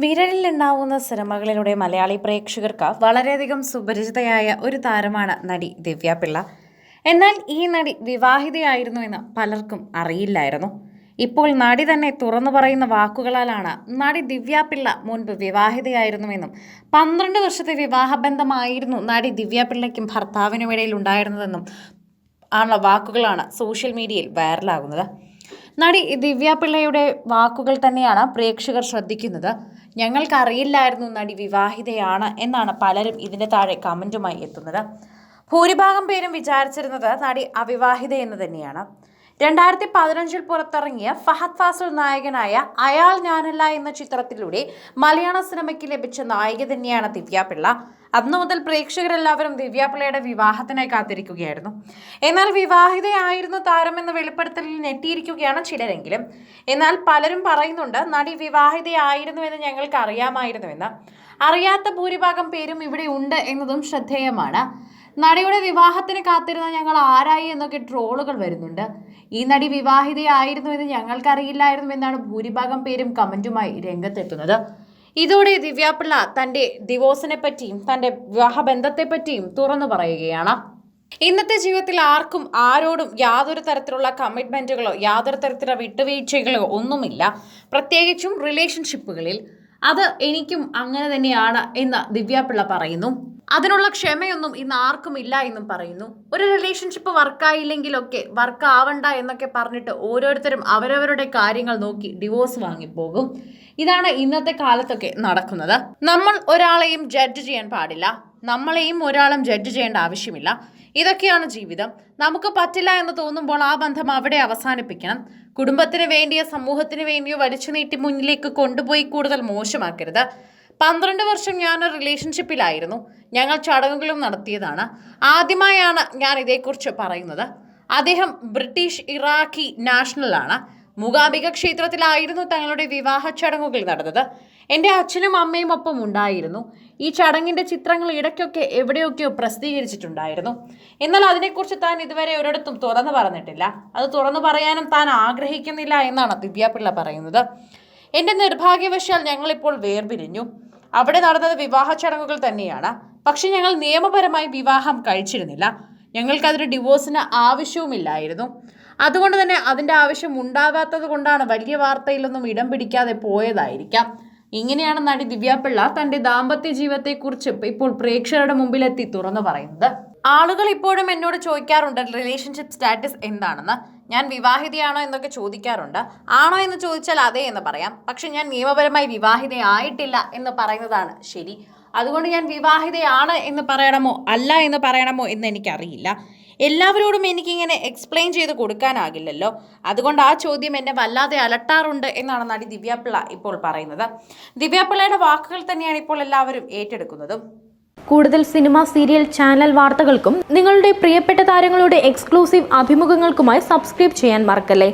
വിരലിലുണ്ടാവുന്ന സിനിമകളിലൂടെ മലയാളി പ്രേക്ഷകർക്ക് വളരെയധികം സുപരിചിതയായ ഒരു താരമാണ് നടി ദിവ്യ പിള്ള. എന്നാൽ ഈ നടി വിവാഹിതയായിരുന്നു എന്ന് പലർക്കും അറിയില്ലായിരുന്നു. ഇപ്പോൾ നടി തന്നെ തുറന്നു പറയുന്ന വാക്കുകളാലാണ് നടി ദിവ്യ പിള്ള മുൻപ് വിവാഹിതയായിരുന്നുവെന്നും 12 വർഷത്തെ വിവാഹബന്ധമായിരുന്നു നടി ദിവ്യ പിള്ളയ്ക്കും ഭർത്താവിനുമിടയിൽ ഉണ്ടായിരുന്നതെന്നും ആണുള്ള വാക്കുകളാണ് സോഷ്യൽ മീഡിയയിൽ വൈറലാകുന്നത്. നടി ദിവ്യ പിള്ളയുടെ വാക്കുകൾ തന്നെയാണ് പ്രേക്ഷകർ ശ്രദ്ധിക്കുന്നത്. ഞങ്ങൾക്കറിയില്ലായിരുന്നു നടി വിവാഹിതയാണ് എന്നാണ് പലരും ഇതിൻ്റെ താഴെ കമൻറ്റുമായി എത്തുന്നത്. ഭൂരിഭാഗം പേരും വിചാരിച്ചിരുന്നത് നടി അവിവാഹിത എന്ന് തന്നെയാണ്. 2015 പുറത്തിറങ്ങിയ ഫഹദ് ഫാസിൽ നായകനായ അയാൾ ഞാനല്ല എന്ന ചിത്രത്തിലൂടെ മലയാള സിനിമയ്ക്ക് ലഭിച്ച നായിക തന്നെയാണ് ദിവ്യ പിള്ള. അന്നു മുതൽ പ്രേക്ഷകരെല്ലാവരും ദിവ്യ പിള്ളയുടെ വിവാഹത്തിനായി കാത്തിരിക്കുകയായിരുന്നു. എന്നാൽ വിവാഹിതയായിരുന്നു താരമെന്ന വെളിപ്പെടുത്തലിൽ ഞെട്ടിയിരിക്കുകയാണ് ചിലരെങ്കിലും. എന്നാൽ പലരും പറയുന്നുണ്ട് നടി വിവാഹിതയായിരുന്നുവെന്ന് ഞങ്ങൾക്ക് അറിയാമായിരുന്നുവെന്ന്. അറിയാത്ത ഭൂരിഭാഗം പേരും ഇവിടെ ഉണ്ട് എന്നതും ശ്രദ്ധേയമാണ്. നടിയുടെ വിവാഹത്തിന് കാത്തിരുന്ന ഞങ്ങൾ ആരായി എന്നൊക്കെ ട്രോളുകൾ വരുന്നുണ്ട്. ഈ നടി വിവാഹിതയായിരുന്നുവെന്ന് ഞങ്ങൾക്കറിയില്ലായിരുന്നു എന്നാണ് ഭൂരിഭാഗം പേരും കമന്റുമായി രംഗത്തെത്തുന്നത്. ഇതോടെ ദിവ്യ പിള്ള തന്റെ ഡിവോഴ്സിനെ പറ്റിയും തന്റെ വിവാഹബന്ധത്തെപ്പറ്റിയും തുറന്നു പറയുകയാണ്. ഇന്നത്തെ ജീവിതത്തിൽ ആർക്കും ആരോടും യാതൊരു തരത്തിലുള്ള കമ്മിറ്റ്മെന്റുകളോ യാതൊരു തരത്തിലുള്ള വിട്ടുവീഴ്ചകളോ ഒന്നുമില്ല, പ്രത്യേകിച്ചും റിലേഷൻഷിപ്പുകളിൽ. അത് എനിക്കും അങ്ങനെ തന്നെയാണ് എന്ന് ദിവ്യ പിള്ള പറയുന്നു. അതിനുള്ള ക്ഷമയൊന്നും ഇന്ന് ആർക്കും ഇല്ല എന്നും പറയുന്നു. ഒരു റിലേഷൻഷിപ്പ് വർക്കായില്ലെങ്കിലൊക്കെ വർക്ക് ആവണ്ട എന്നൊക്കെ പറഞ്ഞിട്ട് ഓരോരുത്തരും അവരവരുടെ കാര്യങ്ങൾ നോക്കി ഡിവോഴ്സ് വാങ്ങിപ്പോകും. ഇതാണ് ഇന്നത്തെ കാലത്തൊക്കെ നടക്കുന്നത്. നമ്മൾ ഒരാളെയും ജഡ്ജ് ചെയ്യാൻ പാടില്ല, നമ്മളെയും ഒരാളും ജഡ്ജ് ചെയ്യേണ്ട ആവശ്യമില്ല. ഇതൊക്കെയാണ് ജീവിതം. നമുക്ക് പറ്റില്ല എന്ന് തോന്നുമ്പോൾ ആ ബന്ധം അവിടെ അവസാനിപ്പിക്കണം. കുടുംബത്തിന് വേണ്ടിയോ സമൂഹത്തിന് വേണ്ടിയോ വലിച്ചു നീട്ടി മുന്നിലേക്ക് കൊണ്ടുപോയി കൂടുതൽ മോശമാക്കരുത്. 12 വർഷം ഞാനൊരു റിലേഷൻഷിപ്പിലായിരുന്നു. ഞങ്ങൾ ചടങ്ങുകളും നടത്തിയതാണ്. ആദ്യമായാണ് ഞാൻ ഇതേക്കുറിച്ച് പറയുന്നത്. അദ്ദേഹം ബ്രിട്ടീഷ് ഇറാഖി നാഷണലാണ്. മൂകാംബിക ക്ഷേത്രത്തിലായിരുന്നു തങ്ങളുടെ വിവാഹ ചടങ്ങുകൾ നടന്നത്. എൻ്റെ അച്ഛനും അമ്മയും ഒപ്പം ഉണ്ടായിരുന്നു. ഈ ചടങ്ങിൻ്റെ ചിത്രങ്ങൾ ഇടയ്ക്കൊക്കെ എവിടെയൊക്കെയോ പ്രസിദ്ധീകരിച്ചിട്ടുണ്ടായിരുന്നു. എന്നാൽ അതിനെക്കുറിച്ച് താൻ ഇതുവരെ ഒരിടത്തും തുറന്നു പറഞ്ഞിട്ടില്ല. അത് തുറന്നു പറയാനും താൻ ആഗ്രഹിക്കുന്നില്ല എന്നാണ് ദിവ്യ പിള്ള പറയുന്നത്. എൻ്റെ നിർഭാഗ്യവശാൽ ഞങ്ങളിപ്പോൾ വേർപിരിഞ്ഞു. അവിടെ നടന്നത് വിവാഹ ചടങ്ങുകൾ തന്നെയാണ്. പക്ഷെ ഞങ്ങൾ നിയമപരമായി വിവാഹം കഴിച്ചിരുന്നില്ല. ഞങ്ങൾക്കതൊരു ഡിവോഴ്സിന് ആവശ്യവുമില്ലായിരുന്നു. അതുകൊണ്ട് തന്നെ അതിൻ്റെ ആവശ്യം ഉണ്ടാകാത്തത് കൊണ്ടാണ് വലിയ വാർത്തയിലൊന്നും ഇടം പിടിക്കാതെ പോയതായിരിക്കാം. ഇങ്ങനെയാണ് നടി ദിവ്യ പിള്ള തൻ്റെ ദാമ്പത്യ ജീവിതത്തെക്കുറിച്ച് ഇപ്പോൾ പ്രേക്ഷകരുടെ മുമ്പിലെത്തി തുറന്നു പറയുന്നത്. ആളുകൾ ഇപ്പോഴും എന്നോട് ചോദിക്കാറുണ്ട് റിലേഷൻഷിപ്പ് സ്റ്റാറ്റസ് എന്താണെന്ന്. ഞാൻ വിവാഹിതയാണോ എന്നൊക്കെ ചോദിക്കാറുണ്ട്. ആണോ എന്ന് ചോദിച്ചാൽ അതെ എന്ന് പറയാം. പക്ഷെ ഞാൻ നിയമപരമായി വിവാഹിതയായിട്ടില്ല എന്ന് പറയുന്നതാണ് ശരി. അതുകൊണ്ട് ഞാൻ വിവാഹിതയാണ് എന്ന് പറയണമോ അല്ല എന്ന് പറയണമോ എന്ന് എനിക്കറിയില്ല. എല്ലാവരോടും എനിക്കിങ്ങനെ എക്സ്പ്ലെയിൻ ചെയ്ത് കൊടുക്കാനാകില്ലല്ലോ. അതുകൊണ്ട് ആ ചോദ്യം എന്നെ വല്ലാതെ അലട്ടാറുണ്ട് എന്നാണ് നടി ദിവ്യ പിള്ള ഇപ്പോൾ പറയുന്നത്. ദിവ്യ പിള്ളയുടെ വാക്കുകൾ തന്നെയാണ് ഇപ്പോൾ എല്ലാവരും ഏറ്റെടുക്കുന്നതും. കൂടുതൽ സിനിമ, സീരിയൽ, ചാനൽ വാർത്തകൾക്കും നിങ്ങളുടെ പ്രിയപ്പെട്ട താരങ്ങളുടെ എക്സ്ക്ലൂസീവ് അഭിമുഖങ്ങൾക്കുമായി സബ്സ്ക്രൈബ് ചെയ്യാൻ മറക്കല്ലേ.